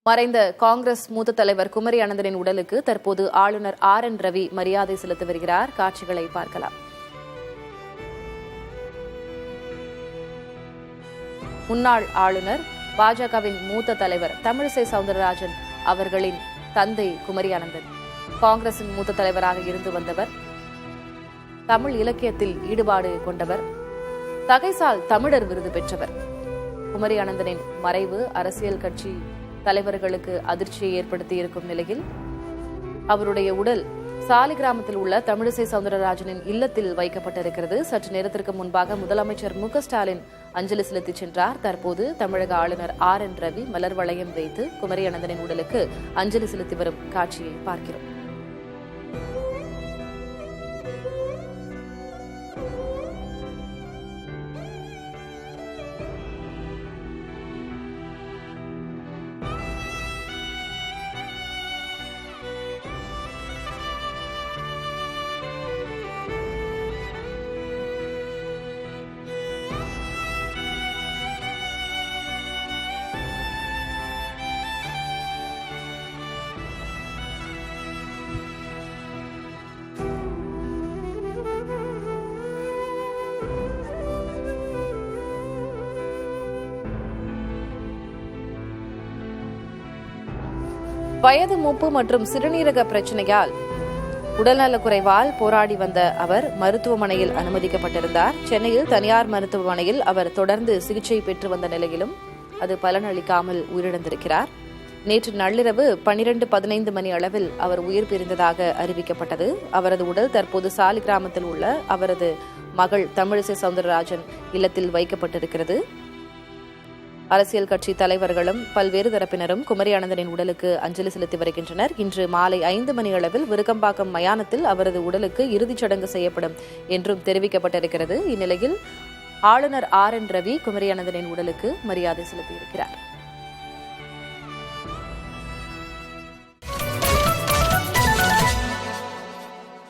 மறைந்த காங்கிரஸ் மூத்த தலைவர் குமரி அனந்தனின் உடலுக்கு தற்போது ஆளுநர் RN ரவி மரியாதை செலுத்தி வருகிறார். காட்சிகளை பார்க்கலாம். முன்னாள் ஆளுநர் பாஜகவின் மூத்த தலைவர் தமிழிசை சவுந்தரராஜன் அவர்களின் தந்தை குமரி அனந்தன் காங்கிரசின் மூத்த தலைவராக இருந்து வந்தவர். தமிழ் இலக்கியத்தில் ஈடுபாடு கொண்டவர். தகைசால் தமிழர் விருது பெற்றவர். குமரி அனந்தனின் மறைவு அரசியல் கட்சி தலைவர்களுக்கு அதிர்ச்சியை ஏற்படுத்தியிருக்கும் நிலையில் அவருடைய உடல் சாலிகிராமத்தில் உள்ள தமிழிசை சவுந்தரராஜனின் இல்லத்தில் வைக்கப்பட்டிருக்கிறது. சற்று நேரத்திற்கு முன்பாக முதலமைச்சர் மு ஸ்டாலின் அஞ்சலி செலுத்தி சென்றார். தற்போது தமிழக ஆளுநர் RN ரவி மலர் வளையம் வைத்து குமரி அனந்தனின் உடலுக்கு அஞ்சலி செலுத்தி வரும் காட்சியை பார்க்கிறோம். வயது மூப்பு மற்றும் சிறுநீரக பிரச்சனையால் உடல்நலக்குறைவால் போராடி வந்த அவர் மருத்துவமனையில் அனுமதிக்கப்பட்டிருந்தார். சென்னையில் தனியார் மருத்துவமனையில் அவர் தொடர்ந்து சிகிச்சை பெற்று வந்த நிலையிலும் அது பலனளிக்காமல் உயிரிழந்திருக்கிறார். நேற்று நள்ளிரவு 12:15 மணி அளவில் அவர் உயிர் பிரிந்ததாக அறிவிக்கப்பட்டது. அவரது உடல் தற்போது சாலிகிராமத்தில் உள்ள அவரது மகள் தமிழிசை சவுந்தரராஜன் இல்லத்தில் வைக்கப்பட்டிருக்கிறது. அரசியல் கட்சி தலைவர்களும் பல்வேறு தரப்பினரும் குமரி அனந்தனின் உடலுக்கு அஞ்சலி செலுத்தி வருகின்றனர். இன்று மாலை 5 மணி அளவில் விருகம்பாக்கம் மயானத்தில் அவரது உடலுக்கு இறுதிச் சடங்கு செய்யப்படும் என்றும் தெரிவிக்கப்பட்டிருக்கிறது. இந்நிலையில் ஆளுநர் RN ரவி குமரி அனந்தனின் உடலுக்கு மரியாதை செலுத்தியிருக்கிறார்.